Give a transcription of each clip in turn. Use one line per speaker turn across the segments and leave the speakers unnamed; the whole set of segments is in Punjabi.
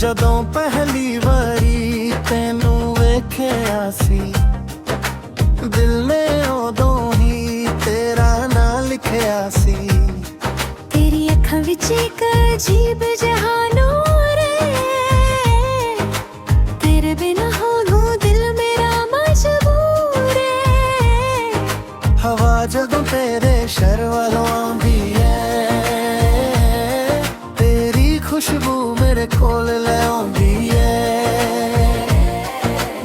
ਜਦੋਂ ਪਹਿਲੀ ਵਾਰੀ ਤੈਨੂੰ ਵੇਖਿਆ ਸੀ, ਦਿਲ ਨੇ ਉਦੋਂ ਹੀ ਤੇਰਾ ਨਾਂ ਲਿਖਿਆ ਸੀ।
ਤੇਰੀ ਅੱਖਾਂ ਵਿੱਚ ਇੱਕ ਅਜੀਬ ਜਿਹਾ ਨੂਰ ਏ, ਤੇਰੇ ਬਿਨਾਂ ਹੋਣੋਂ ਦਿਲ ਮੇਰਾ ਮਜਬੂਰ ਏ।
ਹਵਾ ਜਦੋਂ ਤੇਰੇ ਸ਼ਹਿਰ ਵੱਲੋਂ ਆਉਂਦੀ ਏ, ਤੇਰੀ ਖੁਸ਼ਬੂ ਮੇਰੇ ਕੋਲ ਲੈ ਆਉਂਦੀ ਏ।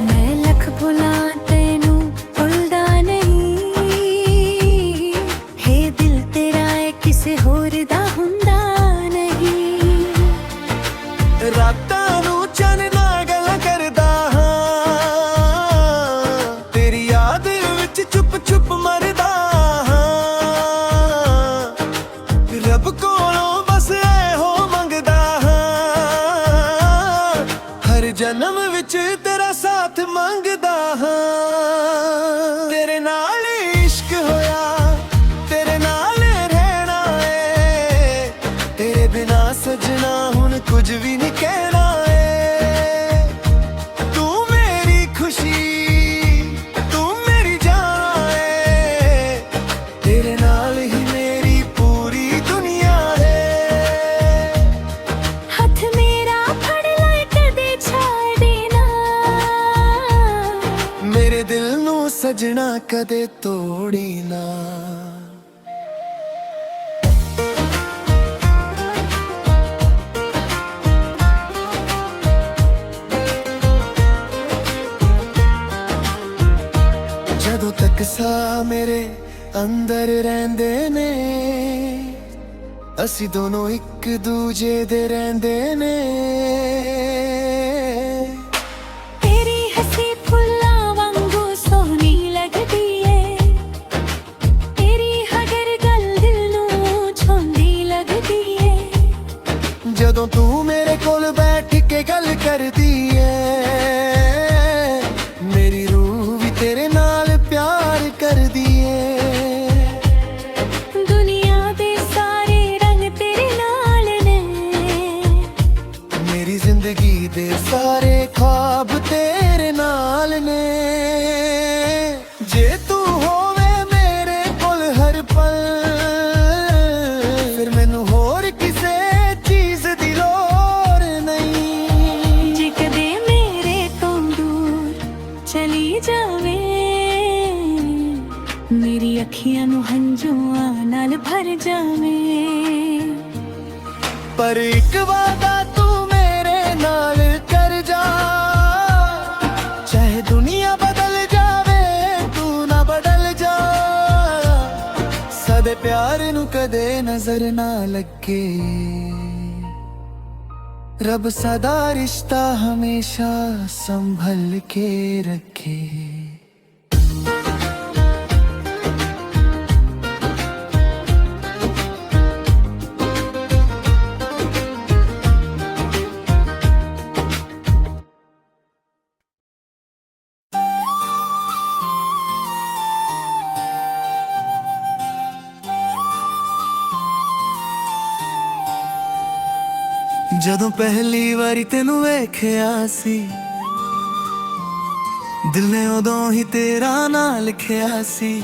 ਮੈਂ ਲੱਖ ਭੁੱਲਾਂ ਤੈਨੂੰ ਭੁੱਲਦਾ ਨਹੀਂ, ਹੇ ਦਿਲ ਤੇਰਾ ਏ ਕਿਸੇ ਹੋਰ ਦਾ ਹੁੰਦਾ ਨਹੀਂ।
ਰਾਤਾਂ ਨੂੰ ਚੰਨ ਨਾਲ ਗੱਲ ਕਰਦਾ ਹਾਂ, ਤੇਰੀ ਯਾਦ ਵਿੱਚ ਚੁੱਪ ਚੁੱਪ ਮਰਦਾ ਹਾਂ। ਰੱਬ ਕੋਲੋਂ ਬਸ ਇਹੋ ਮੰਗਦਾ ਹਾਂ, ਹਰ ਜਨਮ ਵਿੱਚ ਤੇਰਾ ਸਾਥ ਮੰਗਦਾ ਹਾਂ। ਤੇਰੇ ਨਾਲ ਇਸ਼ਕ ਹੋਇਆ, ਤੇਰੇ ਨਾਲ ਰਹਿਣਾ ਏ, ਤੇਰੇ ਬਿਨਾ ਸਜਣਾ ਹੁਣ ਕੁਝ ਵੀ ਨਹੀਂ ਕਹਿਣਾ ਏ। ਤੂੰ ਮੇਰੀ ਖੁਸ਼ੀ, ਤੂੰ ਮੇਰੀ ਜਾਨ ਏ, ਤੇਰੇ ਨਾਲ ਹੀ ਮੇਰੀ ਪੂਰੀ ਦੁਨੀਆ ਏ।
ਹੱਥ ਮੇਰਾ ਫੜ ਲੈ ਕਦੇ ਛੱਡੇ ਨਾ,
ਮੇਰੇ ਦਿਲ ਨੂੰ ਸਜਣਾ ਕਦੇ ਤੋੜੀ ਨਾ। ਜਦੋਂ ਤੱਕ ਸਾਹ ਮੇਰੇ ਅੰਦਰ ਰਹਿੰਦੇ ਨੇ, ਅਸੀਂ ਦੋਨੋਂ ਇੱਕ ਦੂਜੇ ਦੇ ਰਹਿੰਦੇ ਨੇ।
ਤੇਰੀ ਹੱਸੀ ਫੁੱਲਾਂ ਵਾਂਗੂ ਸੋਹਣੀ ਲੱਗਦੀ ਏ, ਤੇਰੀ ਹਰ ਗੱਲ ਦਿਲ ਨੂੰ ਛੂੰਹਦੀ ਲੱਗਦੀ ਏ।
ਜਦੋਂ ਤੂੰ ਮੇਰੇ ਕੋਲ ਬੈਠ ਕੇ ਗੱਲ ਕਰਦੀ ਏ, ਮੇਰੀ ਰੂਹ ਵੀ ਤੇਰੇ ਨਾਲ ਪਿਆਰ ਕਰਦੀ ਏ।
ਦੁਨੀਆ ਦੇ ਸਾਰੇ ਰੰਗ ਤੇਰੇ ਨਾਲ ਨੇ,
ਮੇਰੀ ਜ਼ਿੰਦਗੀ ਦੇ ਸਾਰੇ ख्वाब ਤੇਰੇ ਨਾਲ ਨੇ। ਜੇ ਤੂੰ ਹੋਵੇ ਮੇਰੇ ਕੋਲ ਹਰ ਪਲ, ਫਿਰ ਮੈਨੂੰ ਹੋਰ ਕਿਸੇ ਚੀਜ਼ ਦੀ ਲੋੜ ਨਹੀਂ।
ਜੇ ਕਦੇ ਮੇਰੇ ਤੋਂ ਦੂਰ ਚਲੀ ਜਾਵੇ, ਮੇਰੀ ਅੱਖੀਆਂ ਨੂੰ ਹੰਝੂਆਂ ਨਾਲ ਭਰ ਜਾਵੇ।
ਪਰ ਇੱਕ ਵਾਦਾ ਤੂੰ ਮੇਰੇ ਨਾਲ ਕਰ ਜਾ, ਚਾਹੇ ਦੁਨੀਆ ਬਦਲ ਜਾਵੇ ਤੂੰ ਨਾ ਬਦਲ ਜਾ। ਸਾਡੇ ਪਿਆਰ ਨੂੰ ਕਦੇ ਨਜ਼ਰ ਨਾ ਲੱਗੇ, ਰੱਬ ਸਦਾ ਰਿਸ਼ਤਾ ਹਮੇਸ਼ਾ ਸੰਭਲ ਕੇ ਰੱਖੇ। ਜਦੋਂ ਪਹਿਲੀ ਵਾਰੀ ਤੈਨੂੰ ਵੇਖਿਆ ਸੀ, ਦਿਲ ਨੇ ਉਦੋਂ ਹੀ ਤੇਰਾ ਨਾਂ ਲਿਖਿਆ ਸੀ।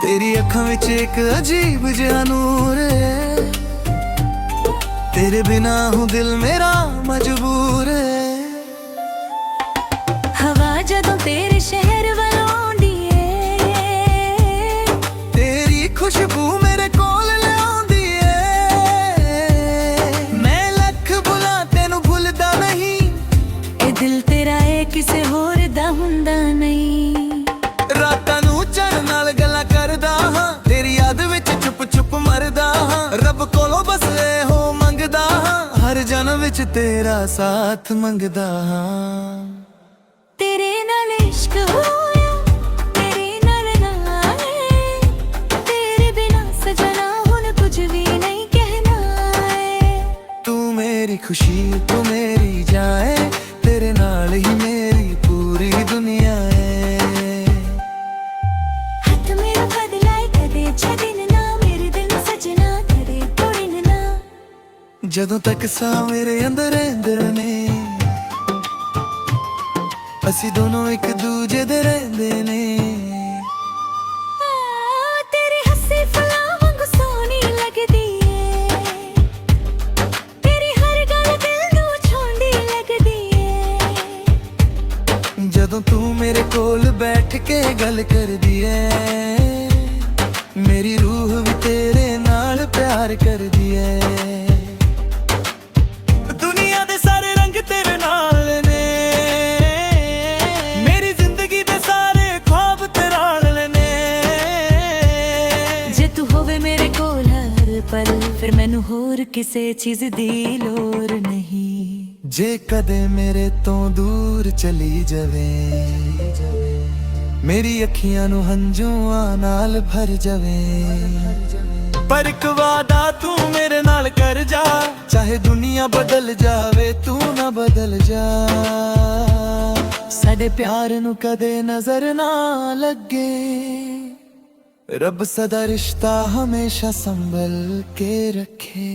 ਤੇਰੀ ਅੱਖਾਂ ਵਿੱਚ ਇੱਕ ਅਜੀਬ ਜਿਹਾ ਨੂਰ ਏ, ਤੇਰੇ ਬਿਨਾ ਹੂੰ ਦਿਲ ਮੇਰਾ ਮਜਬੂਰ ਏ।
ਹਵਾ ਜਦੋਂ ਤੇਰੇ ਸ਼ਹਿਰ ਵੱਲੋਂ ਆਉਂਦੀ ਏ,
ਤੇਰੀ ਖੁਸ਼ਬੂ ਮੇਰੇ ਕੋਲ ਲੈ ਆਉਂਦੀ ਏ। ਮੈਂ ਲੱਖ ਭੁੱਲਾਂ ਤੈਨੂੰ ਭੁੱਲਦਾ ਨਹੀਂ,
ਇਹ ਦਿਲ ਤੇਰਾ ਏ ਕਿਸੇ ਹੋਰ ਦਾ ਹੁੰਦਾ ਨਹੀਂ।
ਰਾਤਾਂ ਨੂੰ ਚੰਨ ਨਾਲ ਗੱਲਾਂ ਕਰਦਾ ਹਾਂ, ਤੇਰੀ ਯਾਦ ਵਿੱਚ ਚੁੱਪ ਚੁੱਪ ਮਰਦਾ ਹਾਂ। ਰੱਬ ਕੋਲੋਂ ਬਸ ਇਹੋ ਮੰਗਦਾ ਹਾਂ, ਹਰ ਜਨਮ ਵਿੱਚ ਤੇਰਾ ਸਾਥ ਮੰਗਦਾ ਹਾਂ।
ਤੇਰੇ ਨਾਲ ਇਸ਼ਕ ਹੋਇਆ, ਤੇਰੇ ਨਾਲ ਨਾਏ, ਤੇਰੇ ਬਿਨਾ ਸਜਣਾ ਹੁਣ ਕੁਝ ਵੀ ਨਹੀਂ ਕਹਿਣਾ ਏ।
ਤੂੰ ਮੇਰੀ ਖੁਸ਼ੀ, ਤੂੰ ਮੇਰੀ ਜਾਨ, ਤੇਰੇ ਨਾਲ ਹੀ ਮੇਰੀ ਪੂਰੀ ਦੁਨੀਆ ਏ।
ਹੱਥ ਮੇਰਾ ਫੜ ਲੈ ਕਦੇ ਛੱਡਣ ਨਾ, ਮੇਰੇ ਦਿਲ ਨੂੰ ਸਜਣਾ ਕਦੇ ਤੋੜਨ ਨਾ।
ਜਦੋਂ ਤੱਕ ਸਾਹ ਮੇਰੇ ਅੰਦਰ ਰਹਿੰਦੇ ਨੇ, ਅਸੀਂ ਦੋਨੋਂ ਇੱਕ ਦੂਜੇ ਦੇ ਰਹਿੰਦੇ ਨੇ।
ਤੇਰੀ ਹੱਸੀ ਫੁੱਲਾਂ ਵਾਂਗੂ ਸੋਹਣੀ ਲੱਗਦੀ ਏ, ਤੇਰੀ ਹਰ ਗੱਲ ਦਿਲ ਨੂੰ ਛੂੰਹਦੀ ਲੱਗਦੀ ਏ।
ਜਦੋਂ ਤੂੰ ਮੇਰੇ ਕੋਲ ਬੈਠ ਕੇ ਗੱਲ ਕਰਦੀ ਏ, ਮੇਰੀ ਰੂਹ ਵੀ ਤੇਰੇ ਨਾਲ ਪਿਆਰ ਕਰਦੀ ਏ। ਦੁਨੀਆ ਦੇ ਸਾਰੇ ਰੰਗ ਤੇਰੇ ਨਾਲ ਨੇ, ਮੇਰੀ ਜ਼ਿੰਦਗੀ ਦੇ ਸਾਰੇ ख्वाब ਤੇਰੇ ਨਾਲ ਨੇ।
ਜੇ ਤੂੰ ਹੋਵੇ ਮੇਰੇ ਕੋਲ ਹਰ ਪਲ, ਫਿਰ ਮੈਨੂੰ ਹੋਰ ਕਿਸੇ ਚੀਜ਼ ਦੀ ਲੋੜ ਨਹੀਂ।
ਜੇ ਕਦੇ ਮੇਰੇ ਤੋਂ ਦੂਰ ਚਲੀ ਜਾਵੇ, ਮੇਰੀ ਅੱਖੀਆਂ ਨੂੰ ਹੰਝੂਆਂ ਨਾਲ ਭਰ ਜਾਵੇ, ਪਰ ਇੱਕ ਵਾਦਾ ਤੂੰ ਮੇਰੇ ਨਾਲ ਕਰ ਜਾ, ਚਾਹੇ ਦੁਨੀਆ ਬਦਲ ਜਾਵੇ ਤੂੰ ਨਾ ਬਦਲ ਜਾ। ਸਾਡੇ ਪਿਆਰ ਨੂੰ ਕਦੇ ਨਜ਼ਰ ਨਾ ਲੱਗੇ, ਰੱਬ ਸਦਾ ਰਿਸ਼ਤਾ ਹਮੇਸ਼ਾ ਸੰਭਲ ਕੇ ਰੱਖੇ।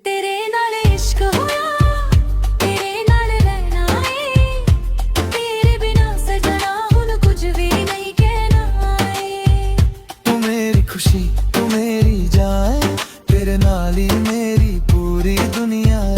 ਤੇਰੇ ਨਾਲ ਇਸ਼ਕ ਹੋਇਆ, ਤੇਰੇ ਨਾਲ ਰਹਿਣਾ ਏ, ਤੇਰੇ ਬਿਨਾ ਸਜਣਾ ਹੁਣ ਕੁਝ ਵੀ ਨਹੀਂ ਕਹਿਣਾ ਏ।
ਤੂੰ ਮੇਰੀ ਖੁਸ਼ੀ, ਤੂੰ ਮੇਰੀ ਜਾਨ, ਤੇਰੇ ਨਾਲ ਹੀ ਮੇਰੀ ਪੂਰੀ ਦੁਨੀਆ ਹੈ।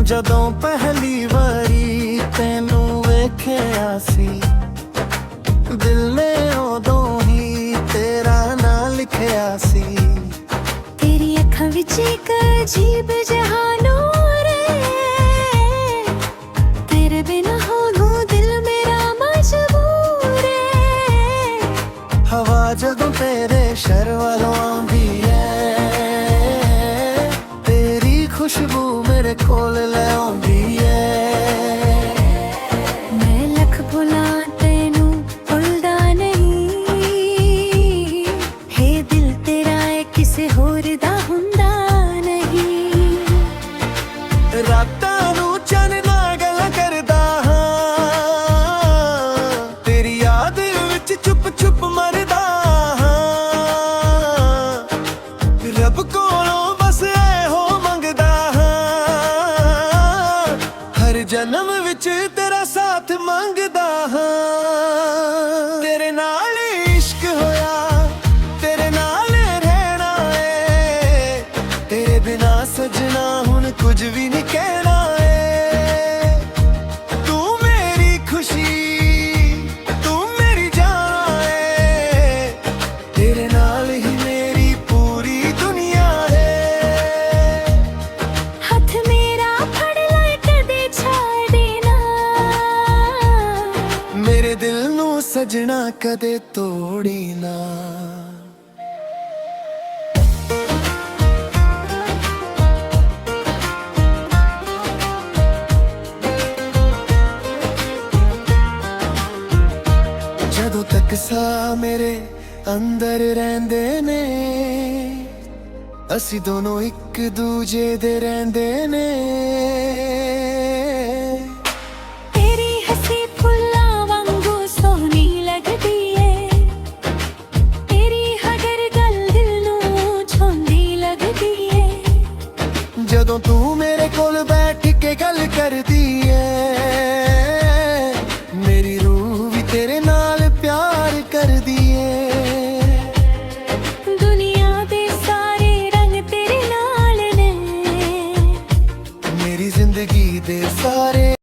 ਜਦੋਂ ਪਹਿਲੀ ਵਾਰੀ ਤੈਨੂੰ ਵੇਖਿਆ ਸੀ, ਦਿਲ ਨੇ ਉਦੋਂ ਹੀ ਤੇਰਾ ਨਾਂ ਲਿਖਿਆ ਸੀ।
ਤੇਰੀ ਅੱਖਾਂ ਵਿੱਚ ਇੱਕ ਅਜੀਬ ਜਿਹਾ ਨੂਰ ਏ, ਤੇਰੇ ਬਿਨਾ ਹੋਣੋਂ ਦਿਲ ਮੇਰਾ ਮਜਬੂਰ ਏ।
ਹਵਾ ਜਦੋਂ ਤੇਰੇ ਸ਼ਹਿਰ ਵੱਲੋਂ ਆਉਂਦੀ ਏ, ਤੇਰੀ ਖੁਸ਼ਬੂ ਮੇਰੇ ਕੋਲ ਲੈ ਆਉਂਦੀ ਏ।
ਮੈਂ ਲੱਖ ਭੁੱਲਾਂ ਤੈਨੂੰ ਭੁੱਲਦਾ ਨਹੀਂ, ਹੇ ਦਿਲ ਤੇਰਾ ਏ ਕਿਸੇ ਹੋਰ ਦਾ ਹੁੰਦਾ ਨਹੀਂ।
ਰਾਤਾਂ ਨੂੰ ਚੰਨ ਨਾਲ ਗੱਲਾਂ ਕਰਦਾ ਹਾਂ, ਤੇਰੀ ਯਾਦ ਵਿੱਚ ਚੁੱਪ ਚੁੱਪ ਮਰਦਾ ਹਾਂ। ਰੱਬ ਕੋਲੋਂ ਬਸ ਇਹੋ ਮੰਗਦਾ ਹਾਂ, ਹਰ ਜਨਮ ਵਿੱਚ ਤੇਰਾ ਸਾਥ ਮੰਗਦਾ ਹਾਂ। ਤੇਰੇ ਨਾਲ ਇਸ਼ਕ ਹੋਇਆ, ਤੇਰੇ ਨਾਲ ਰਹਿਣਾ ਏ, ਤੇਰੇ ਬਿਨਾ ਸਜਣਾ ਹੁਣ ਕੁਝ ਵੀ ਨਹੀਂ ਕਹਿਣਾ ਏ। ਤੂੰ ਮੇਰੀ ਖੁਸ਼ੀ, ਤੂੰ ਮੇਰੀ ਜਾਨ ਏ, ਤੇਰੇ ਨਾਲ ਹੀ ਮੇਰੀ ਪੂਰੀ ਦੁਨੀਆ ਹੈ।
ਹੱਥ ਮੇਰਾ ਫੜ ਲੈ ਕਦੇ ਛੱਡੇ ਨਾ,
ਮੇਰੇ ਦਿਲ ਨੂੰ ਸਜਣਾ ਕਦੇ ਤੋੜੀ ਨਾ। ਜਦੋਂ ਤੱਕ ਸਾਹ ਮੇਰੇ ਅੰਦਰ ਰਹਿੰਦੇ ਨੇ, ਅਸੀਂ ਦੋਨੋਂ ਇੱਕ ਦੂਜੇ ਦੇ ਰਹਿੰਦੇ ਨੇ।